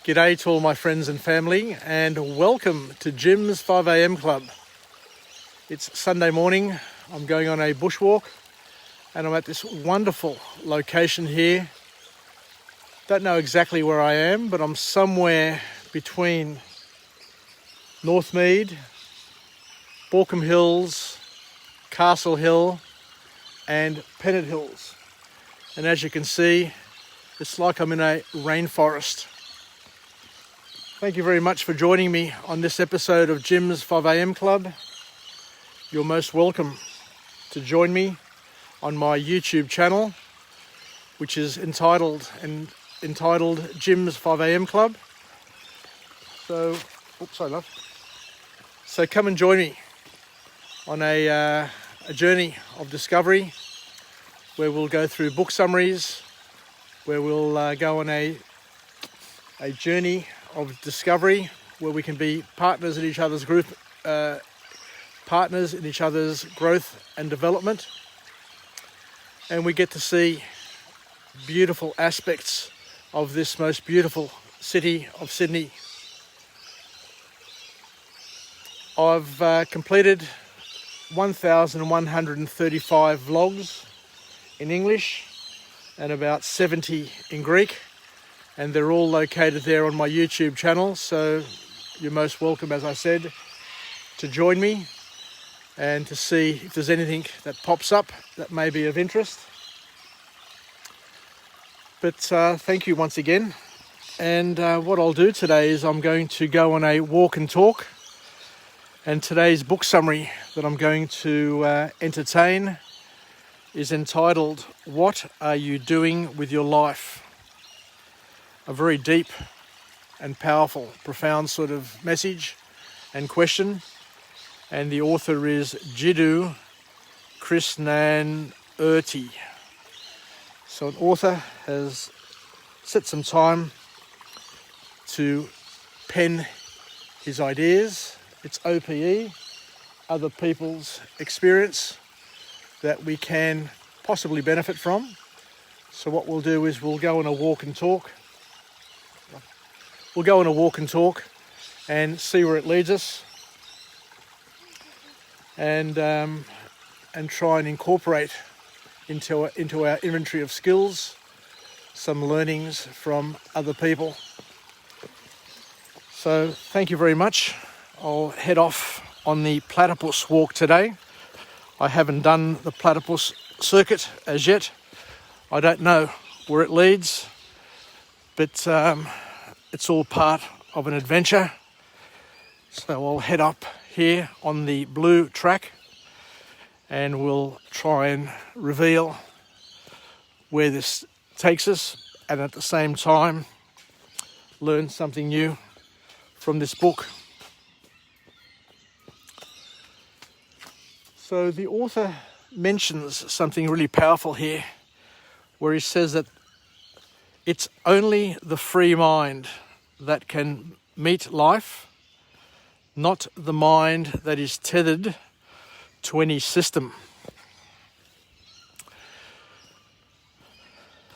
G'day to all my friends and family, and welcome to Jim's 5am Club. It's Sunday morning. I'm going on a bushwalk and I'm at this wonderful location here. Don't know exactly where I am, but I'm somewhere between Northmead, Borkham Hills, Castle Hill and Pennant Hills. And as you can see, it's like I'm in a rainforest. Thank you very much for joining me on this episode of Jim's 5am Club. You're most welcome to join me on my YouTube channel, which is entitled Jim's 5am Club. So come and join me on a journey of discovery, where we'll go through book summaries, where we'll go on a journey of discovery, where we can be partners in each other's partners in each other's growth and development, and we get to see beautiful aspects of this most beautiful city of Sydney. I've completed 1,135 vlogs in English and about 70 in Greek, and they're all located there on my YouTube channel, so you're most welcome, as I said, to join me and to see if there's anything that pops up that may be of interest. But thank you once again, and what I'll do today is I'm going to go on a walk and talk, and today's book summary that I'm going to entertain is entitled, What Are You Doing With Your Life? A very deep and powerful, profound sort of message and question. And the author is Jiddu Krishnamurti. So an author has set some time to pen his ideas. It's OPE, other people's experience, that we can possibly benefit from. So what we'll do is we'll go on a walk and talk. We'll go on a walk and talk and see where it leads us, and try and incorporate into our inventory of skills some learnings from other people. So thank you very much. I'll head off on the platypus walk today. I haven't done the platypus circuit as yet. I don't know where it leads, but it's all part of an adventure. So I'll head up here on the blue track and we'll try and reveal where this takes us, and at the same time learn something new from this book. So the author mentions something really powerful here, where he says that it's only the free mind that can meet life, not the mind that is tethered to any system.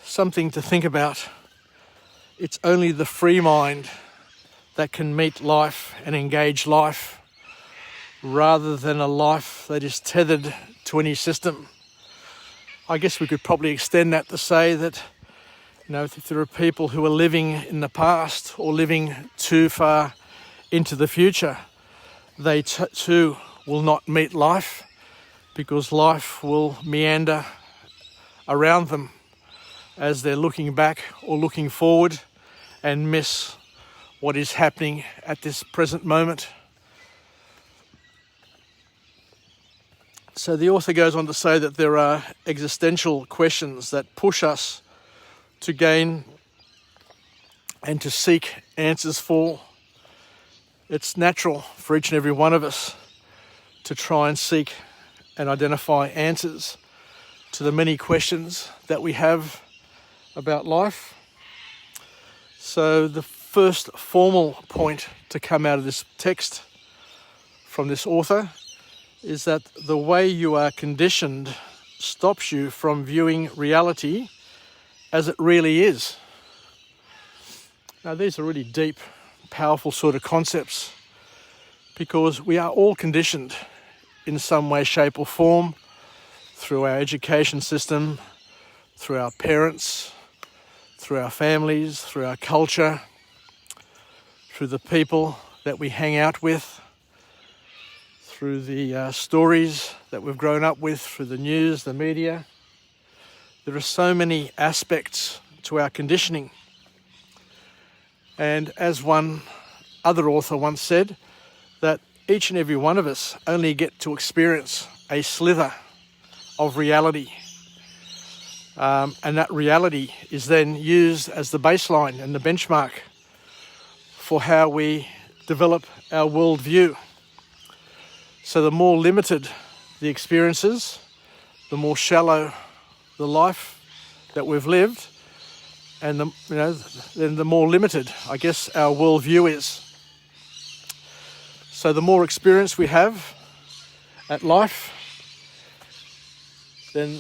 Something to think about. It's only the free mind that can meet life and engage life, rather than a life that is tethered to any system. I guess we could probably extend that to say that, if there are people who are living in the past or living too far into the future, they too will not meet life, because life will meander around them as they're looking back or looking forward and miss what is happening at this present moment. So the author goes on to say that there are existential questions that push us to gain and to seek answers for. It's natural for each and every one of us to try and seek and identify answers to the many questions that we have about life. So the first formal point to come out of this text from this author is that the way you are conditioned stops you from viewing reality as it really is. Now these are really deep, powerful sort of concepts, because we are all conditioned in some way, shape or form through our education system, through our parents, through our families, through our culture, through the people that we hang out with, through the stories that we've grown up with, through the news, the media. There are so many aspects to our conditioning. And as one other author once said, that each and every one of us only get to experience a slither of reality. And that reality is then used as the baseline and the benchmark for how we develop our worldview. So the more limited the experiences, the more shallow the life that we've lived, and then the more limited, I guess, our worldview is. So the more experience we have at life, then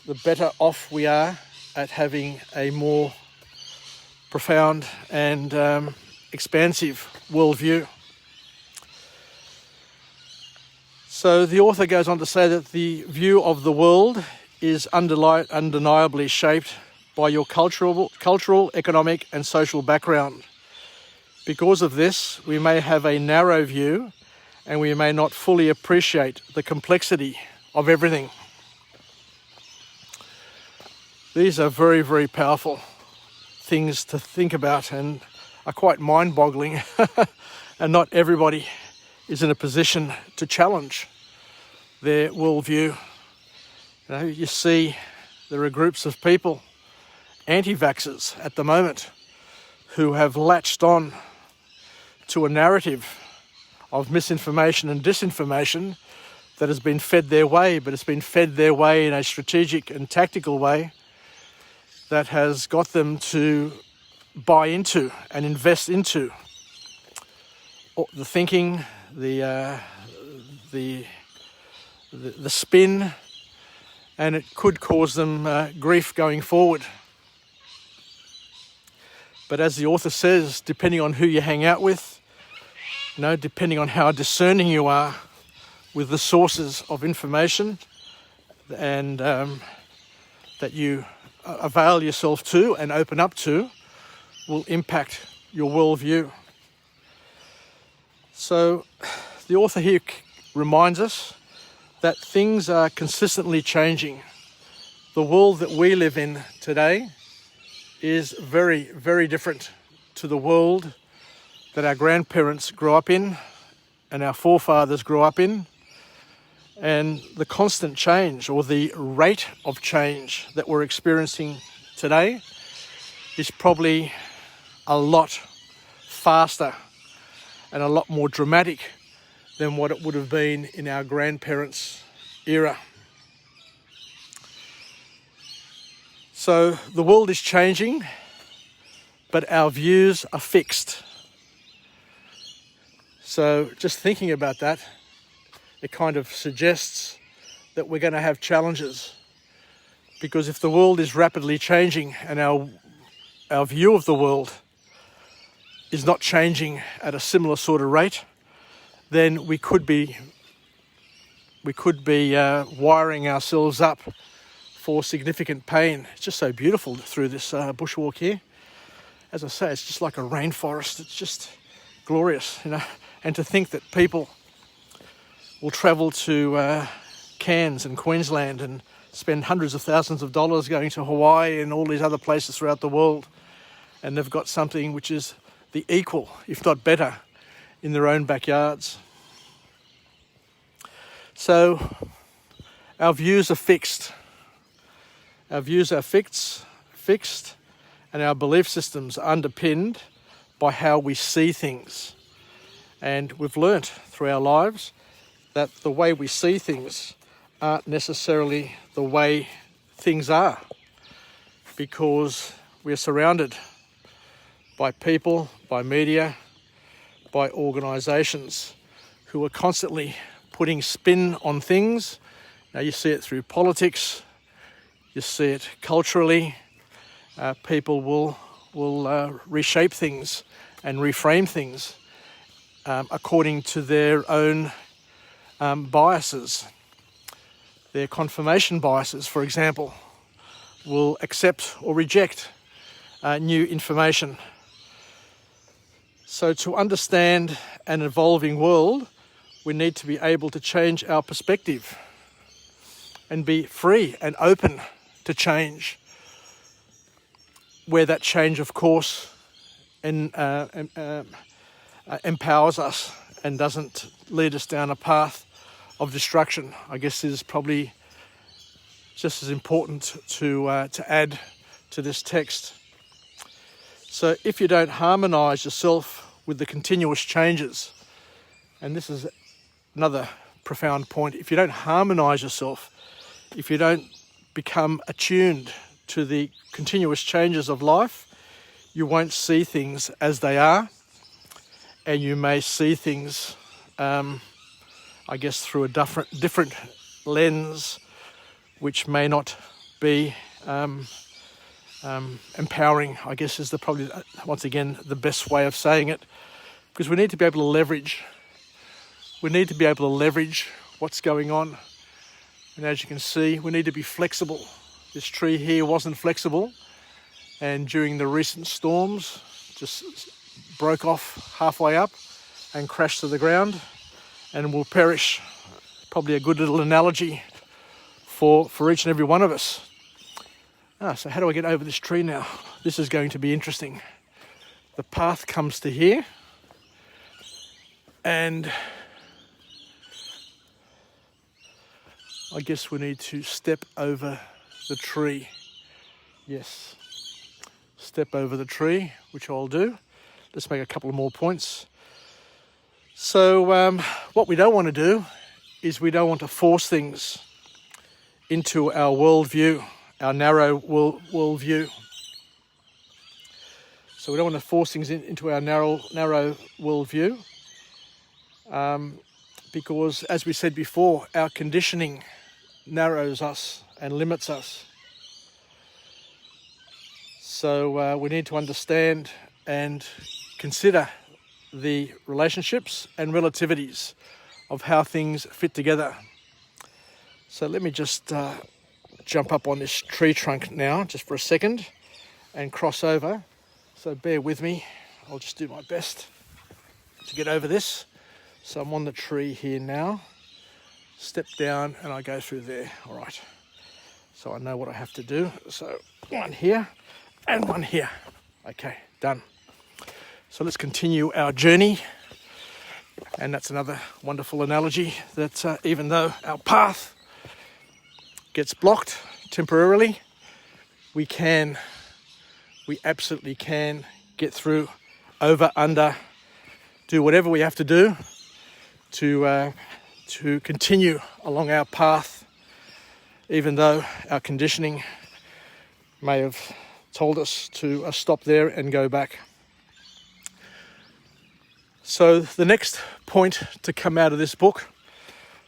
the better off we are at having a more profound and expansive worldview. So the author goes on to say that the view of the world is undeniably shaped by your cultural, economic and social background. Because of this, we may have a narrow view and we may not fully appreciate the complexity of everything. These are very, very powerful things to think about and are quite mind-boggling. And not everybody is in a position to challenge their worldview. You see there are groups of people, anti-vaxxers at the moment, who have latched on to a narrative of misinformation and disinformation that has been fed their way, but it's been fed their way in a strategic and tactical way that has got them to buy into and invest into the thinking, the spin, and it could cause them grief going forward. But as the author says, depending on who you hang out with, depending on how discerning you are with the sources of information and that you avail yourself to and open up to, will impact your worldview. So the author here reminds us that things are consistently changing. The world that we live in today is very, very different to the world that our grandparents grew up in and our forefathers grew up in. And the constant change, or the rate of change that we're experiencing today, is probably a lot faster and a lot more dramatic than what it would have been in our grandparents' era. So the world is changing, but our views are fixed. So just thinking about that, it kind of suggests that we're going to have challenges, because if the world is rapidly changing and our view of the world is not changing at a similar sort of rate, then we could be wiring ourselves up for significant pain. It's just so beautiful through this bushwalk here. As I say, it's just like a rainforest. It's just glorious, And to think that people will travel to Cairns and Queensland and spend hundreds of thousands of dollars going to Hawaii and all these other places throughout the world, and they've got something which is the equal, if not better, in their own backyards. So our views are fixed. Our views are fixed, and our belief systems are underpinned by how we see things. And we've learnt through our lives that the way we see things aren't necessarily the way things are, because we are surrounded by people, by media, by organisations who are constantly putting spin on things. Now you see it through politics, you see it culturally. People will reshape things and reframe things according to their own biases. Their confirmation biases, for example, will accept or reject new information. So to understand an evolving world, we need to be able to change our perspective and be free and open to change, where that change, of course, empowers us and doesn't lead us down a path of destruction. I guess is probably just as important to add to this text. So if you don't harmonise yourself with the continuous changes, and this is another profound point, if you don't harmonise yourself, if you don't become attuned to the continuous changes of life, you won't see things as they are, and you may see things, I guess, through a different lens, which may not be empowering, I guess, is probably once again the best way of saying it, because we need to be able to leverage. We need to be able to leverage what's going on, and as you can see, we need to be flexible. This tree here wasn't flexible, and during the recent storms, just broke off halfway up and crashed to the ground, and will perish. Probably a good little analogy for each and every one of us. So how do I get over this tree now? This is going to be interesting. The path comes to here, and I guess we need to step over the tree. Yes, step over the tree, which I'll do. Let's make a couple of more points. So what we don't want to do is we don't want to force things into our worldview, our narrow worldview. So we don't want to force things into our narrow worldview, because, as we said before, our conditioning narrows us and limits us. So we need to understand and consider the relationships and relativities of how things fit together. So let me just jump up on this tree trunk now, just for a second, and cross over. So bear with me. I'll just do my best to get over this. So I'm on the tree here now. Step down and I go through there. All right. So I know what I have to do. So one here and one here. Okay, done. So let's continue our journey. And that's another wonderful analogy that even though our path gets blocked temporarily, we absolutely can get through, over, under, do whatever we have to do to continue along our path, even though our conditioning may have told us to stop there and go back. So the next point to come out of this book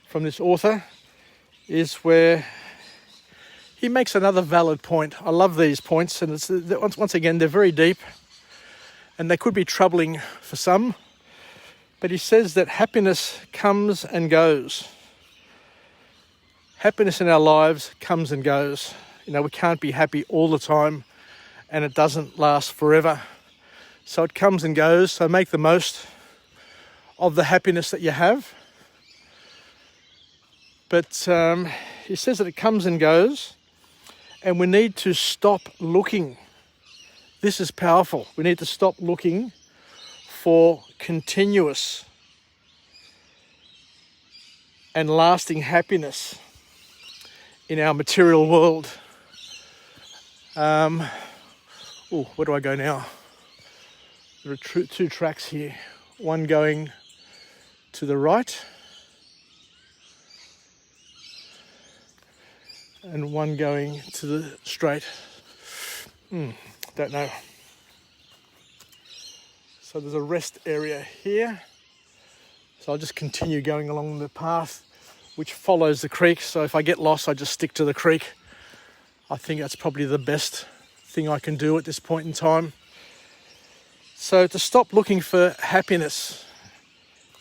from this author is where he makes another valid point. I love these points, and once again, they're very deep, and they could be troubling for some. But he says that happiness comes and goes. Happiness in our lives comes and goes. You know, we can't be happy all the time, and it doesn't last forever. So it comes and goes, so make the most of the happiness that you have. But he says that it comes and goes, and we need to stop looking. This is powerful. We need to stop looking for continuous and lasting happiness in our material world. Where do I go now? There are two tracks here. One going to the right and one going to the straight. Don't know. So there's a rest area here. So I'll just continue going along the path which follows the creek. So if I get lost, I just stick to the creek. I think that's probably the best thing I can do at this point in time. So to stop looking for happiness,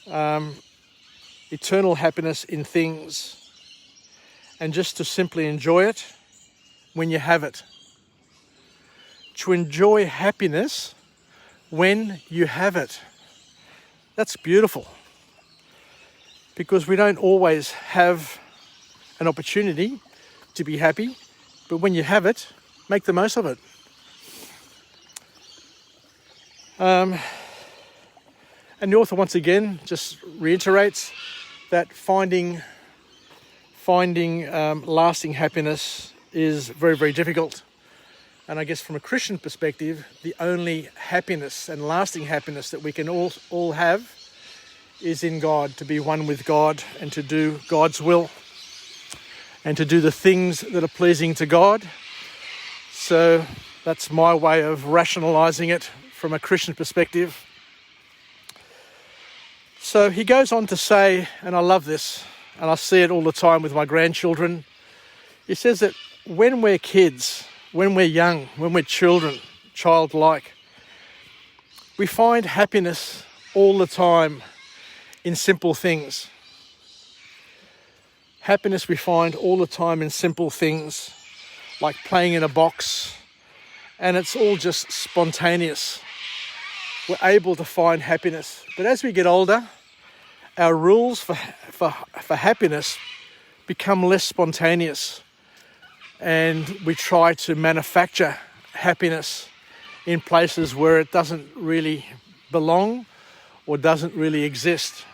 eternal happiness in things, and just to simply enjoy it when you have it. To enjoy happiness when you have it. That's beautiful. Because we don't always have an opportunity to be happy, but when you have it, make the most of it. And the author once again just reiterates that finding lasting happiness is very, very difficult. And I guess from a Christian perspective, the only happiness and lasting happiness that we can all have is in God, to be one with God and to do God's will and to do the things that are pleasing to God. So that's my way of rationalising it from a Christian perspective. So he goes on to say, and I love this, and I see it all the time with my grandchildren. He says that when we're kids, when we're young, when we're children, childlike, we find happiness all the time in simple things. Happiness we find all the time in simple things, like playing in a box, and it's all just spontaneous. We're able to find happiness. But as we get older, our rules for happiness become less spontaneous, and we try to manufacture happiness in places where it doesn't really belong or doesn't really exist.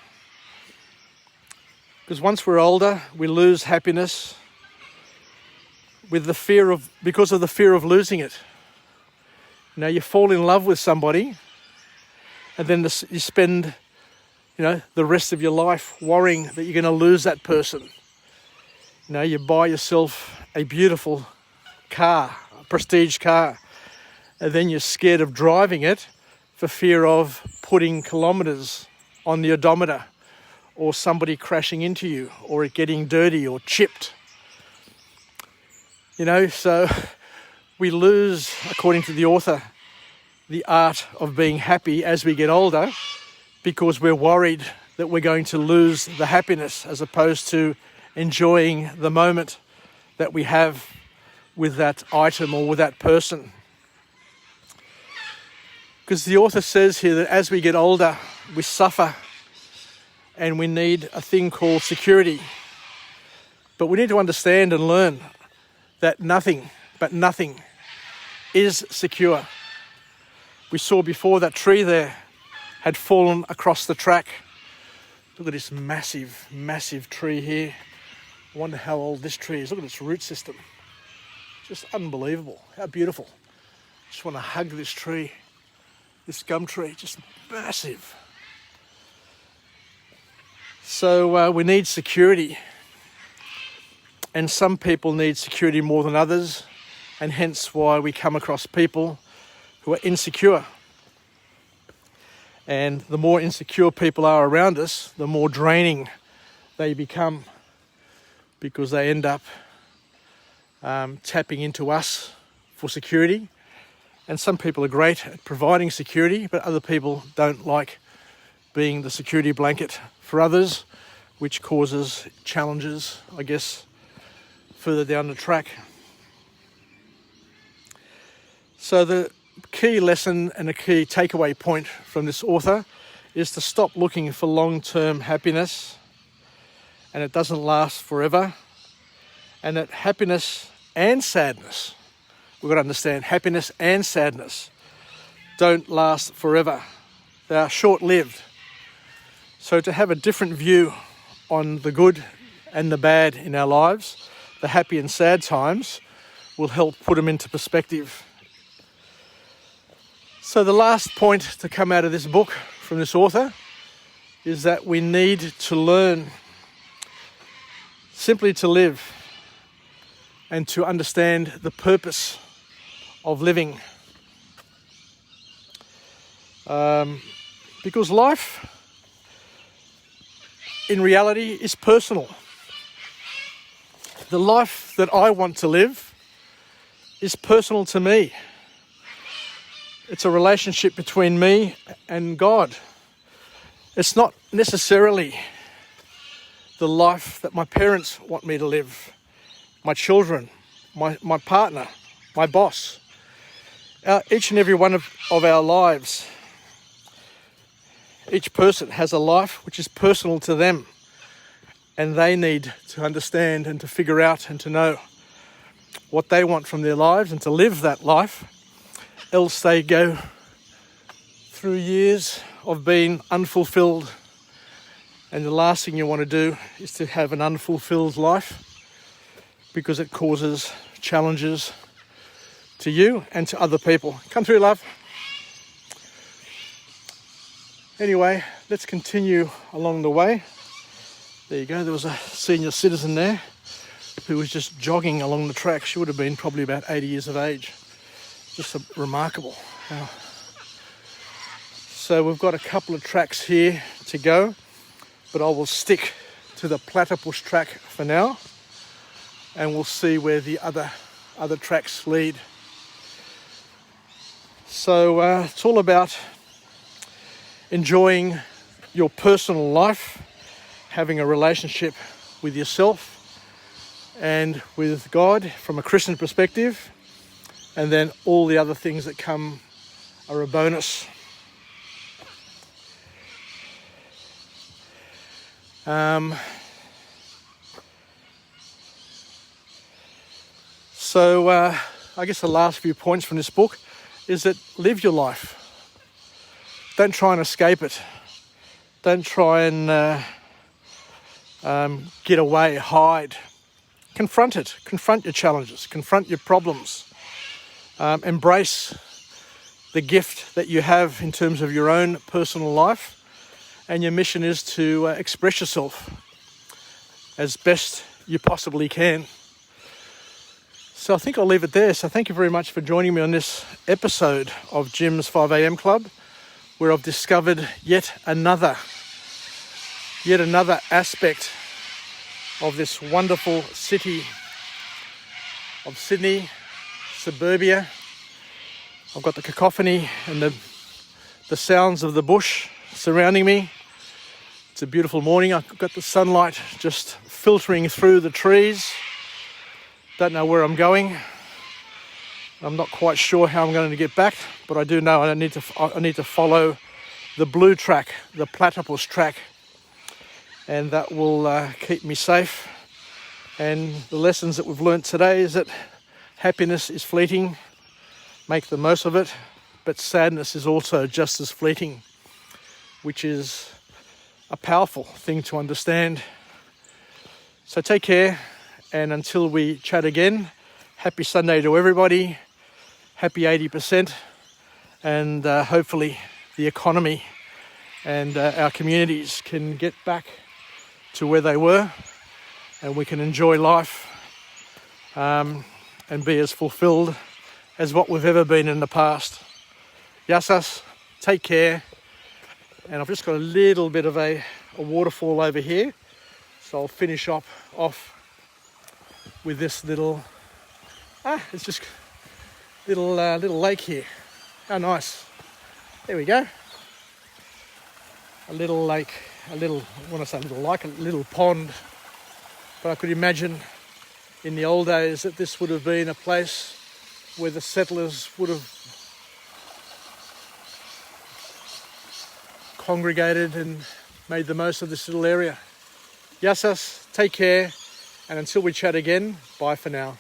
Because once we're older, we lose happiness because of the fear of losing it. You know, you fall in love with somebody, and then you spend, the rest of your life worrying that you're going to lose that person. You know, you buy yourself a beautiful car, a prestige car, and then you're scared of driving it for fear of putting kilometres on the odometer, or somebody crashing into you, or it getting dirty or chipped. So we lose, according to the author, the art of being happy as we get older, because we're worried that we're going to lose the happiness as opposed to enjoying the moment that we have with that item or with that person. Because the author says here that as we get older, we suffer and we need a thing called security. But we need to understand and learn that nothing is secure. We saw before that tree there had fallen across the track. Look at this massive, massive tree here. I wonder how old this tree is. Look at its root system. Just unbelievable. How beautiful. Just want to hug this tree, this gum tree, just massive. So we need security. And some people need security more than others, and hence why we come across people who are insecure. And the more insecure people are around us, the more draining they become, because they end up tapping into us for security. And some people are great at providing security, but other people don't like being the security blanket for others, which causes challenges, I guess, further down the track. So the key lesson and a key takeaway point from this author is to stop looking for long-term happiness, and it doesn't last forever, and that happiness and sadness, we've got to understand, happiness and sadness don't last forever. They are short-lived. So to have a different view on the good and the bad in our lives, the happy and sad times, will help put them into perspective. So the last point to come out of this book from this author is that we need to learn simply to live and to understand the purpose of living. Because life, in reality, is personal. The life that I want to live is personal to me. It's a relationship between me and God. It's not necessarily the life that my parents want me to live, my children, my partner, my boss. Each and every one of our lives, each person has a life which is personal to them, and they need to understand and to figure out and to know what they want from their lives and to live that life. Else they go through years of being unfulfilled, and the last thing you want to do is to have an unfulfilled life, because it causes challenges to you and to other people. Come through, love. Anyway, let's continue along the way. There you go. There was a senior citizen there who was just jogging along the track. She would have been probably about 80 years of age. Just remarkable. So we've got a couple of tracks here to go, but I will stick to the platypus track for now, and we'll see where the other tracks lead. So it's all about enjoying your personal life, having a relationship with yourself and with God from a Christian perspective, and then all the other things that come are a bonus. So I guess the last few points from this book is that live your life. Don't try and escape it. Don't try and get away, hide. Confront it. Confront your challenges. Confront your problems. Embrace the gift that you have in terms of your own personal life, and your mission is to express yourself as best you possibly can. So I think I'll leave it there. So thank you very much for joining me on this episode of Jim's 5am Club, where I've discovered yet another aspect of this wonderful city of Sydney, suburbia. I've got the cacophony and the sounds of the bush surrounding me. It's a beautiful morning. I've got the sunlight just filtering through the trees. Don't know where I'm going. I'm not quite sure how I'm going to get back, but I do know I need to follow the blue track, the platypus track, and that will keep me safe. And the lessons that we've learnt today is that happiness is fleeting. Make the most of it, but sadness is also just as fleeting, which is a powerful thing to understand. So take care, and until we chat again, happy Sunday to everybody, happy 80%, and hopefully the economy and our communities can get back to where they were, and we can enjoy life and be as fulfilled as what we've ever been in the past. Yassas, take care. And I've just got a little bit of a waterfall over here, so I'll finish off with this little it's just little lake here. How nice. There we go. A little lake, when I say little lake, a little pond. But I could imagine in the old days that this would have been a place where the settlers would have congregated and made the most of this little area. Yassas, take care, and until we chat again, bye for now.